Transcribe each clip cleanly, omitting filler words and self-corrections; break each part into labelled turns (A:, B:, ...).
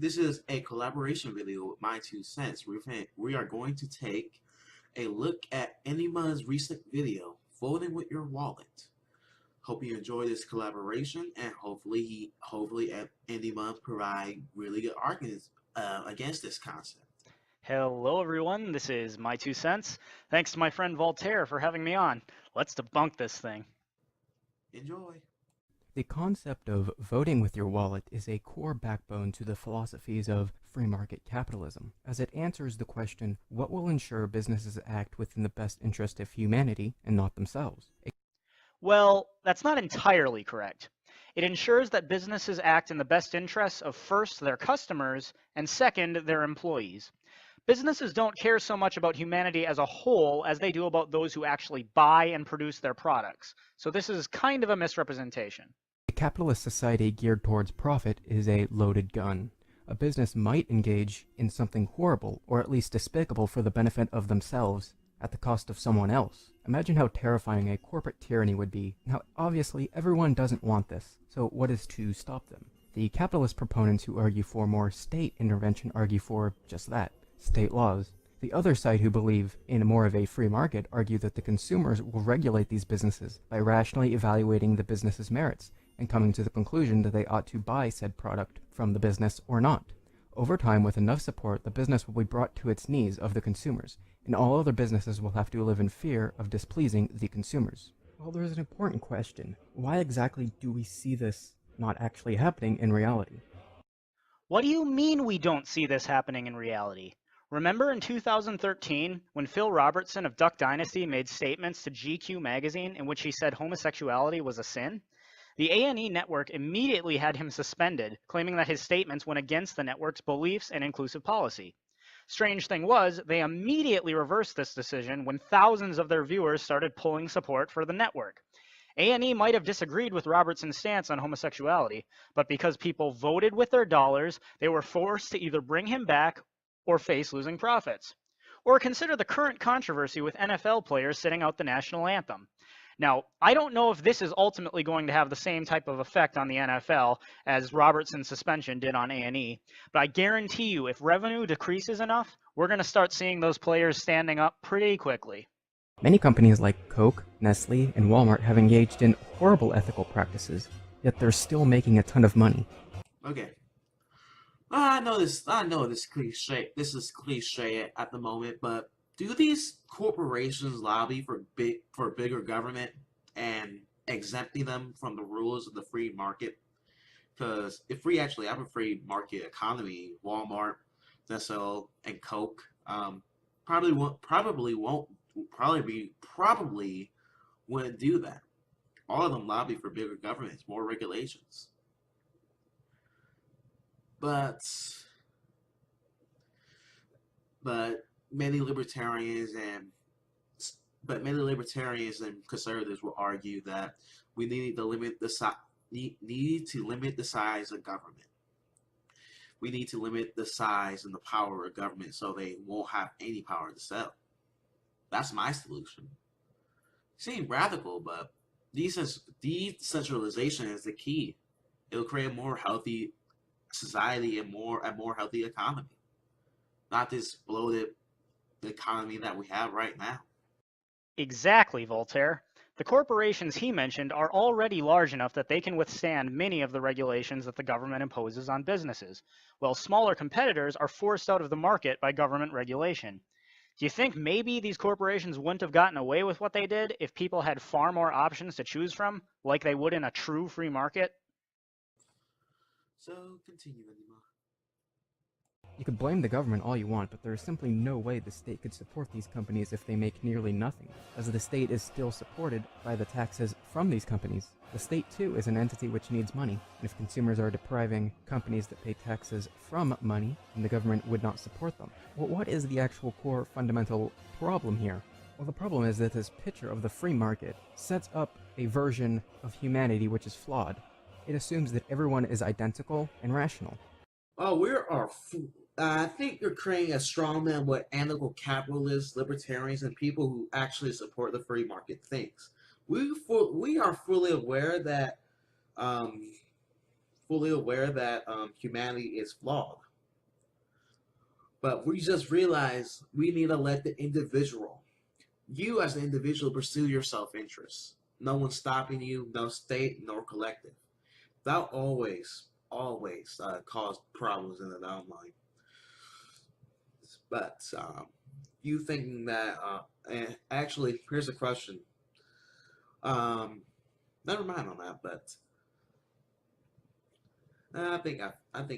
A: This is a collaboration video with My Two Cents. We are going to take a look at Endymion's recent video, Voting with Your Wallet. Hope you enjoy this collaboration, and hopefully Endymion provide really good arguments against this concept.
B: Hello everyone, this is My Two Cents. Thanks to my friend Voltaire for having me on. Let's debunk this thing.
A: Enjoy.
C: The concept of voting with your wallet is a core backbone to the philosophies of free market capitalism, as it answers the question, what will ensure businesses act within the best interest of humanity and not themselves?
B: Well, that's not entirely correct. It ensures that businesses act in the best interests of first, their customers, and second, their employees. Businesses don't care so much about humanity as a whole as they do about those who actually buy and produce their products. So this is kind of a misrepresentation.
C: A capitalist society geared towards profit is a loaded gun. A business might engage in something horrible, or at least despicable for the benefit of themselves, at the cost of someone else. Imagine how terrifying a corporate tyranny would be. Now, obviously, everyone doesn't want this, so what is to stop them? The capitalist proponents who argue for more state intervention argue for just that. State laws. The other side who believe in more of a free market argue that the consumers will regulate these businesses by rationally evaluating the business's merits and coming to the conclusion that they ought to buy said product from the business or not. Over time, with enough support, the business will be brought to its knees of the consumers, and all other businesses will have to live in fear of displeasing the consumers. Well, there's an important question. Why exactly do we see this not actually happening in reality?
B: What do you mean we don't see this happening in reality? Remember in 2013 when Phil Robertson of Duck Dynasty made statements to GQ magazine in which he said homosexuality was a sin? The A&E network immediately had him suspended, claiming that his statements went against the network's beliefs and inclusive policy. Strange thing was, they immediately reversed this decision when thousands of their viewers started pulling support for the network. A&E might have disagreed with Robertson's stance on homosexuality, but because people voted with their dollars, they were forced to either bring him back or face losing profits. Or consider the current controversy with NFL players sitting out the national anthem. Now, I don't know if this is ultimately going to have the same type of effect on the NFL as Robertson's suspension did on A&E, but I guarantee you if revenue decreases enough, we're going to start seeing those players standing up pretty quickly.
C: Many companies like Coke, Nestle, and Walmart have engaged in horrible ethical practices, yet they're still making a ton of money.
A: Okay. I know this cliche. This is cliche at the moment, but do these corporations lobby for bigger government and exempting them from the rules of the free market? Because if we actually have a free market economy, Walmart, Nestle, and Coke probably wouldn't do that. All of them lobby for bigger governments, more regulations. But many libertarians and conservatives will argue that we need to limit the size of government. We need to limit the size and the power of government so they won't have any power to sell. That's my solution. Seems radical, but decentralization is the key. It'll create a more healthy society and a more healthy economy, not this bloated economy that we have right now.
B: Exactly, Voltaire. The corporations he mentioned are already large enough that they can withstand many of the regulations that the government imposes on businesses, while smaller competitors are forced out of the market by government regulation. Do you think maybe these corporations wouldn't have gotten away with what they did if people had far more options to choose from, like they would in a true free market?
A: So, continue, Endymion.
C: You could blame the government all you want, but there is simply no way the state could support these companies if they make nearly nothing, as the state is still supported by the taxes from these companies. The state, too, is an entity which needs money, and if consumers are depriving companies that pay taxes from money, then the government would not support them. Well, what is the actual core fundamental problem here? Well, the problem is that this picture of the free market sets up a version of humanity which is flawed. It assumes that everyone is identical and rational.
A: Oh, I think you're creating a strongman what anarcho-capitalists, libertarians, and people who actually support the free market thinks. We are fully aware that humanity is flawed. But we just realize we need to let the individual, you as an individual, pursue your self-interest. No one's stopping you, no state, nor collective. That always cause problems in the long line. But you thinking that, and actually, here's a question. Never mind on that, but I think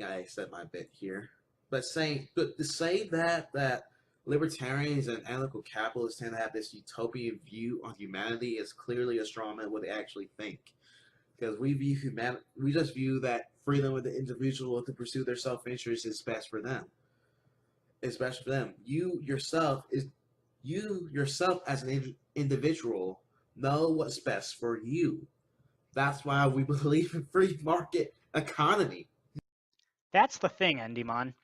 A: I said my bit here. But to say that libertarians and anarcho-capitalists tend to have this utopian view on humanity is clearly a straw man what they actually think. Because we just view that freedom of the individual to pursue their self-interest is best for them. It's best for them. You yourself as an individual know what's best for you. That's why we believe in free market economy.
B: That's the thing, Endymion.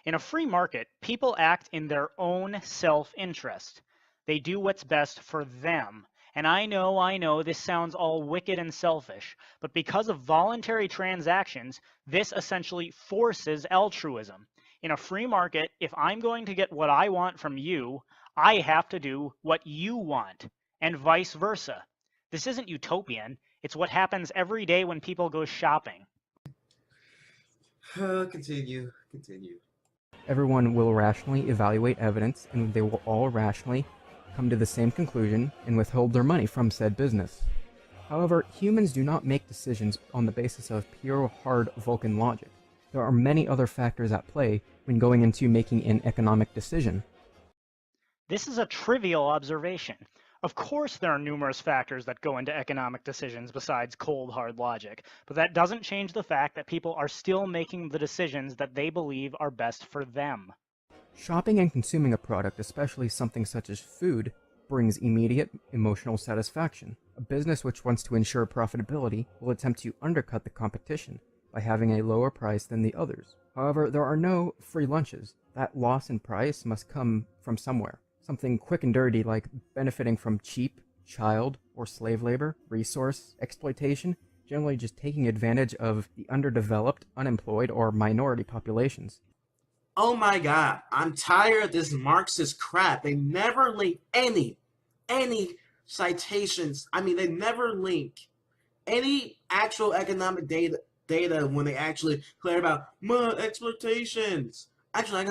B: In a free market, people act in their own self-interest. They do what's best for them. And I know, this sounds all wicked and selfish, but because of voluntary transactions, this essentially forces altruism. In a free market, if I'm going to get what I want from you, I have to do what you want, and vice versa. This isn't utopian. It's what happens every day when people go shopping.
A: Continue.
C: Everyone will rationally evaluate evidence, and they will all rationally come to the same conclusion and withhold their money from said business. However, humans do not make decisions on the basis of pure hard Vulcan logic. There are many other factors at play when going into making an economic decision.
B: This is a trivial observation. Of course there are numerous factors that go into economic decisions besides cold, hard logic, but that doesn't change the fact that people are still making the decisions that they believe are best for them.
C: Shopping and consuming a product, especially something such as food, brings immediate emotional satisfaction. A business which wants to ensure profitability will attempt to undercut the competition by having a lower price than the others. However, there are no free lunches. That loss in price must come from somewhere. Something quick and dirty like benefiting from cheap, child, or slave labor, resource exploitation, generally just taking advantage of the underdeveloped, unemployed, or minority populations.
A: Oh my god, I'm tired of this Marxist crap. They never link any citations. I mean, they never link any actual economic data when they actually clear about exploitations. Actually, I'm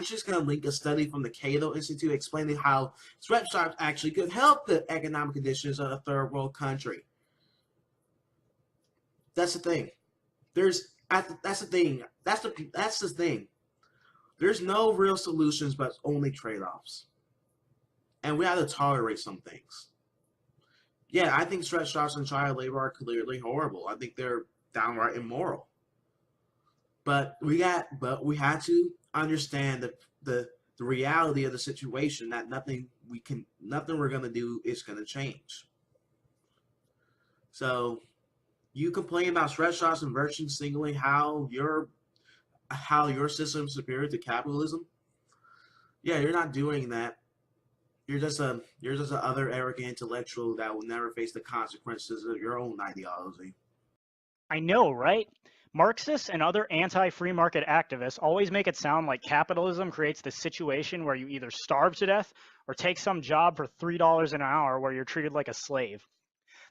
A: just gonna link a study from the Cato Institute explaining how sweatshops actually could help the economic conditions of a third world country. That's the thing. That's the thing. There's no real solutions, but only trade-offs. And we have to tolerate some things. Yeah, I think sweatshops and child labor are clearly horrible. I think they're downright immoral. But we had to understand the reality of the situation, that nothing we're gonna do is gonna change. So you complain about sweatshops and merchants singling how your system is superior to capitalism. Yeah, you're not doing that. You're just a other arrogant intellectual that will never face the consequences of your own ideology.
B: I know, right? Marxists and other anti-free market activists always make it sound like capitalism creates this situation where you either starve to death or take some job for $3 an hour where you're treated like a slave.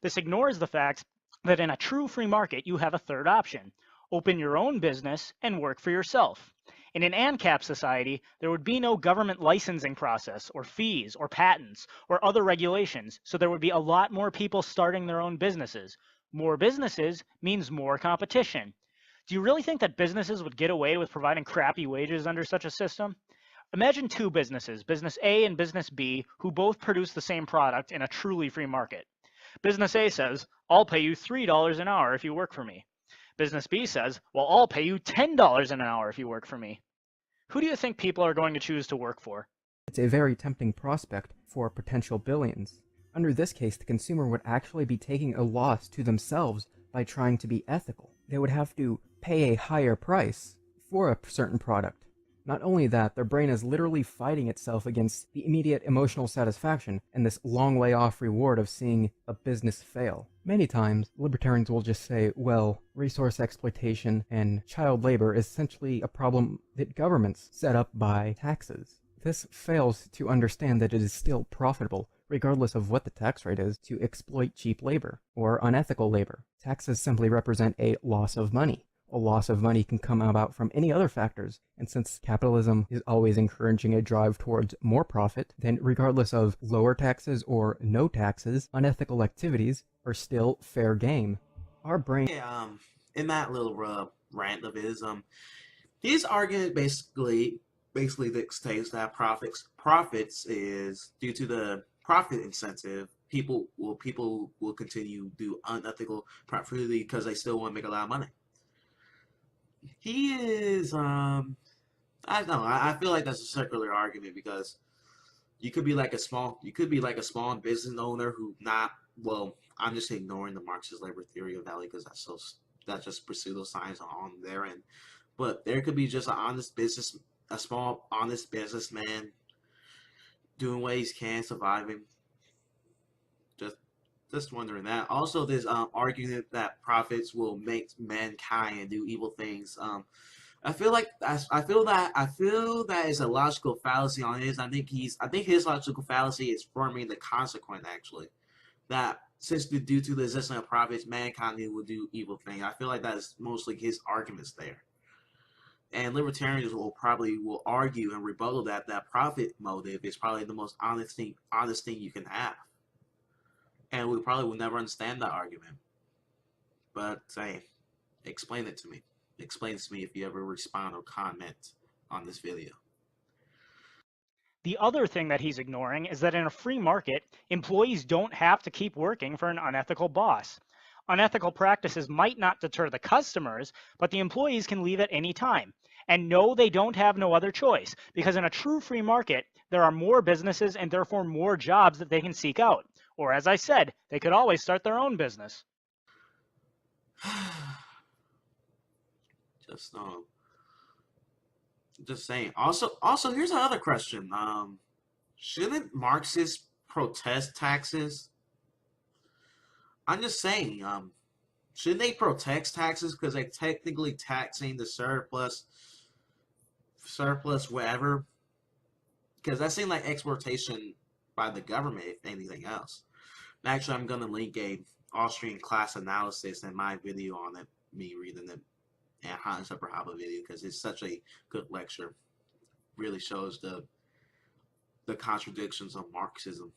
B: This ignores the fact that in a true free market, you have a third option: open your own business and work for yourself. In an ANCAP society, there would be no government licensing process or fees or patents or other regulations, so there would be a lot more people starting their own businesses. More businesses means more competition. Do you really think that businesses would get away with providing crappy wages under such a system? Imagine two businesses, Business A and Business B, who both produce the same product in a truly free market. Business A says, "I'll pay you $3 an hour if you work for me." Business B says, "Well, I'll pay you $10 an hour if you work for me." Who do you think people are going to choose to work for?
C: It's a very tempting prospect for potential billions. Under this case, the consumer would actually be taking a loss to themselves by trying to be ethical. They would have to pay a higher price for a certain product. Not only that, their brain is literally fighting itself against the immediate emotional satisfaction and this long way off reward of seeing a business fail. Many times, libertarians will just say, well, resource exploitation and child labor is essentially a problem that governments set up by taxes. This fails to understand that it is still profitable, regardless of what the tax rate is, to exploit cheap labor or unethical labor. Taxes simply represent a loss of money. A loss of money can come about from any other factors, and since capitalism is always encouraging a drive towards more profit, then regardless of lower taxes or no taxes, unethical activities are still fair game. Our brain...
A: Yeah, in that little rant of his argument basically dictates that profits is due to the profit incentive. People will continue to do unethical profitability because they still want to make a lot of money. He is I don't know, I feel like that's a circular argument because you could be like a small business owner who I'm just ignoring the Marxist labor theory of value because that's just pseudoscience on their end. But there could be just a small honest businessman doing what he can, surviving. Just wondering that. Also, this argument that profits will make mankind do evil things. I feel that is a logical fallacy on his. I think his logical fallacy is forming the consequence actually. That since due to the existence of profits, mankind will do evil things. I feel like that is mostly his arguments there. And libertarians will argue and rebuttal that profit motive is probably the most honest thing you can have. And we probably will never understand that argument. But say, explain it to me. Explain it to me if you ever respond or comment on this video.
B: The other thing that he's ignoring is that in a free market, employees don't have to keep working for an unethical boss. Unethical practices might not deter the customers, but the employees can leave at any time. And no, they don't have no other choice, because in a true free market, there are more businesses and therefore more jobs that they can seek out. Or as I said, they could always start their own business.
A: Just saying. Also, here's another question. Shouldn't Marxists protest taxes? I'm just saying. Shouldn't they protest taxes because they're technically taxing the surplus whatever? Because that seems like exploitation by the government, if anything else. Actually, I'm gonna link a Austrian class analysis in my video on it, me reading it, and Hans Upper Haba video because it's such a good lecture. Really shows the contradictions of Marxism.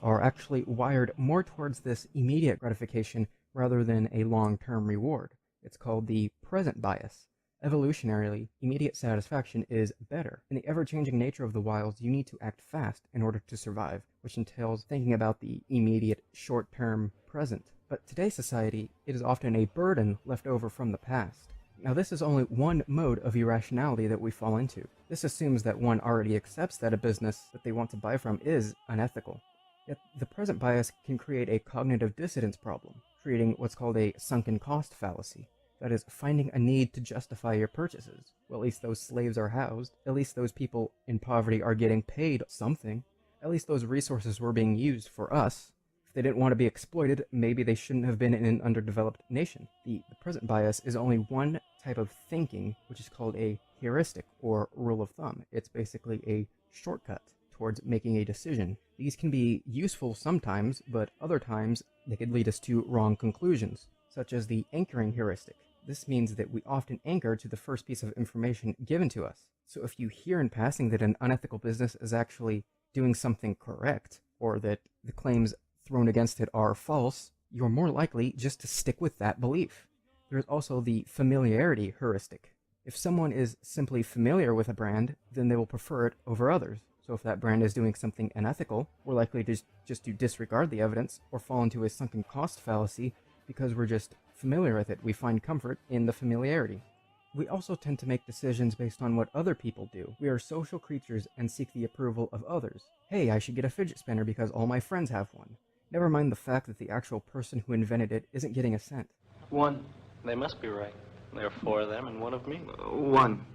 C: Are actually wired more towards this immediate gratification rather than a long-term reward. It's called the present bias. Evolutionarily, immediate satisfaction is better. In the ever-changing nature of the wilds, you need to act fast in order to survive, which entails thinking about the immediate, short-term present. But today's society, it is often a burden left over from the past. Now, this is only one mode of irrationality that we fall into. This assumes that one already accepts that a business that they want to buy from is unethical. Yet, the present bias can create a cognitive dissonance problem, creating what's called a sunken cost fallacy. That is, finding a need to justify your purchases. Well, at least those slaves are housed. At least those people in poverty are getting paid something. At least those resources were being used for us. If they didn't want to be exploited, maybe they shouldn't have been in an underdeveloped nation. The present bias is only one type of thinking, which is called a heuristic, or rule of thumb. It's basically a shortcut towards making a decision. These can be useful sometimes, but other times they could lead us to wrong conclusions, such as the anchoring heuristic. This means that we often anchor to the first piece of information given to us. So if you hear in passing that an unethical business is actually doing something correct, or that the claims thrown against it are false, you're more likely just to stick with that belief. There's also the familiarity heuristic. If someone is simply familiar with a brand, then they will prefer it over others. So if that brand is doing something unethical, we're likely just to disregard the evidence or fall into a sunken cost fallacy because we're just familiar with it. We find comfort in the familiarity. We also tend to make decisions based on what other people do. We are social creatures and seek the approval of others. Hey, I should get a fidget spinner because all my friends have one. Never mind the fact that the actual person who invented it isn't getting a cent.
D: One, they must be right. There are 4 of them and 1 of me.
E: One.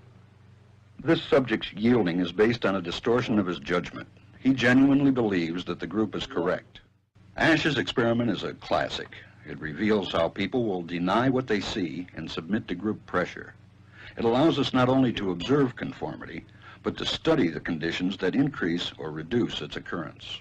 F: This subject's yielding is based on a distortion of his judgment. He genuinely believes that the group is correct. Ash's experiment is a classic. It reveals how people will deny what they see and submit to group pressure. It allows us not only to observe conformity, but to study the conditions that increase or reduce its occurrence.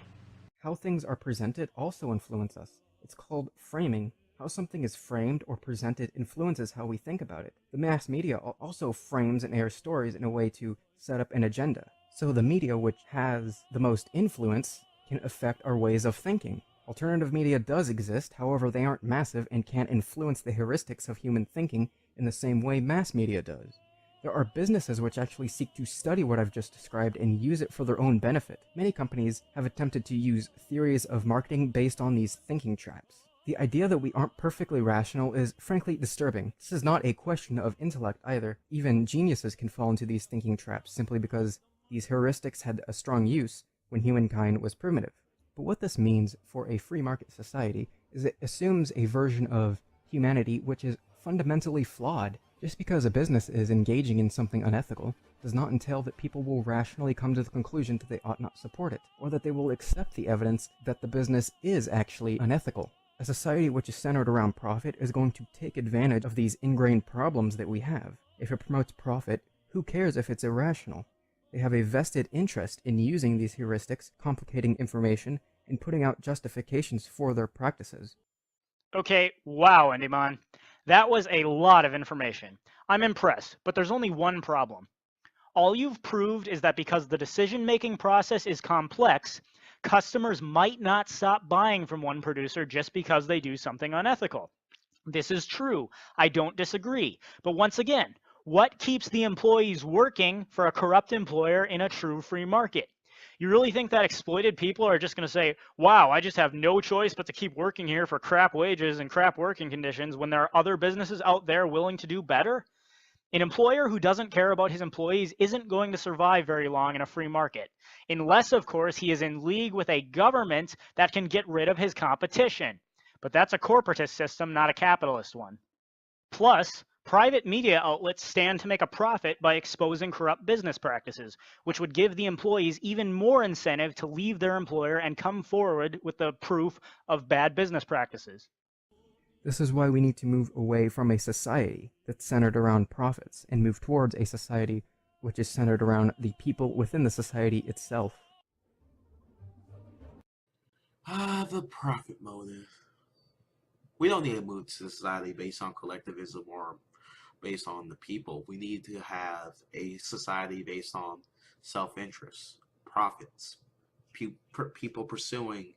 C: How things are presented also influence us. It's called framing. How something is framed or presented influences how we think about it. The mass media also frames and airs stories in a way to set up an agenda. So the media which has the most influence can affect our ways of thinking. Alternative media does exist, however they aren't massive and can't influence the heuristics of human thinking in the same way mass media does. There are businesses which actually seek to study what I've just described and use it for their own benefit. Many companies have attempted to use theories of marketing based on these thinking traps. The idea that we aren't perfectly rational is frankly disturbing. This is not a question of intellect either. Even geniuses can fall into these thinking traps simply because these heuristics had a strong use when humankind was primitive. But what this means for a free market society is it assumes a version of humanity which is fundamentally flawed. Just because a business is engaging in something unethical does not entail that people will rationally come to the conclusion that they ought not support it, or that they will accept the evidence that the business is actually unethical. A society which is centered around profit is going to take advantage of these ingrained problems that we have. If it promotes profit, who cares if it's irrational? They have a vested interest in using these heuristics, complicating information, and putting out justifications for their practices.
B: Okay, wow, Endymion. That was a lot of information. I'm impressed, but there's only one problem. All you've proved is that because the decision-making process is complex, customers might not stop buying from one producer just because they do something unethical. This is true. I don't disagree. But once again, what keeps the employees working for a corrupt employer in a true free market? You really think that exploited people are just going to say, wow, I just have no choice but to keep working here for crap wages and crap working conditions when there are other businesses out there willing to do better? An employer who doesn't care about his employees isn't going to survive very long in a free market, unless, of course, he is in league with a government that can get rid of his competition. But that's a corporatist system, not a capitalist one. Plus, private media outlets stand to make a profit by exposing corrupt business practices, which would give the employees even more incentive to leave their employer and come forward with the proof of bad business practices.
C: This is why we need to move away from a society that's centered around profits and move towards a society which is centered around the people within the society itself.
A: The profit motive. We don't need to move to society based on collectivism or based on the people. We need to have a society based on self-interest, profits, people pursuing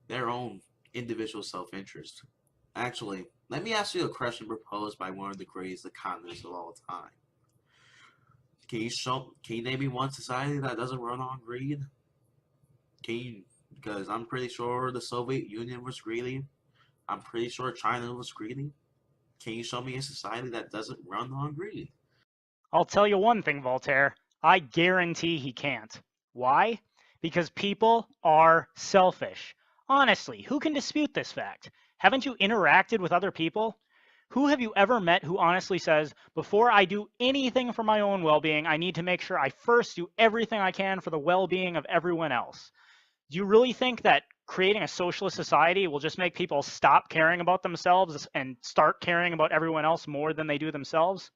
A: their own individual self-interest. Actually, let me ask you a question proposed by one of the greatest economists of all time. Can you name me one society that doesn't run on greed? Because I'm pretty sure the Soviet Union was greedy. I'm pretty sure China was greedy. Can you show me a society that doesn't run on greed?
B: I'll tell you one thing, Voltaire. I guarantee he can't. Why? Because people are selfish. Honestly, who can dispute this fact? Haven't you interacted with other people? Who have you ever met who honestly says, before I do anything for my own well-being, I need to make sure I first do everything I can for the well-being of everyone else? Do you really think that creating a socialist society will just make people stop caring about themselves and start caring about everyone else more than they do themselves?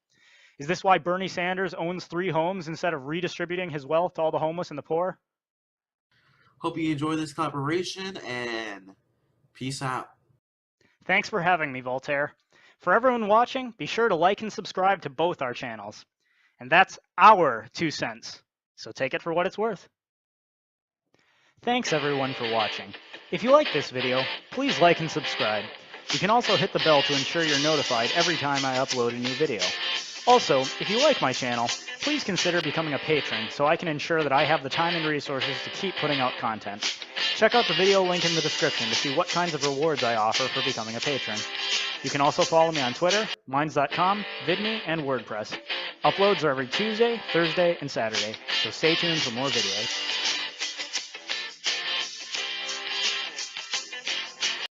B: Is this why Bernie Sanders owns 3 homes instead of redistributing his wealth to all the homeless and the poor?
A: Hope you enjoy this collaboration, and peace out.
B: Thanks for having me, Voltaire. For everyone watching, be sure to like and subscribe to both our channels. And that's our 2 cents, so take it for what it's worth. Thanks everyone for watching. If you like this video, please like and subscribe. You can also hit the bell to ensure you're notified every time I upload a new video. Also, if you like my channel, please consider becoming a patron so I can ensure that I have the time and resources to keep putting out content. Check out the video link in the description to see what kinds of rewards I offer for becoming a patron. You can also follow me on Twitter, Minds.com, VidMe, and WordPress. Uploads are every Tuesday, Thursday, and Saturday, so stay tuned for more videos.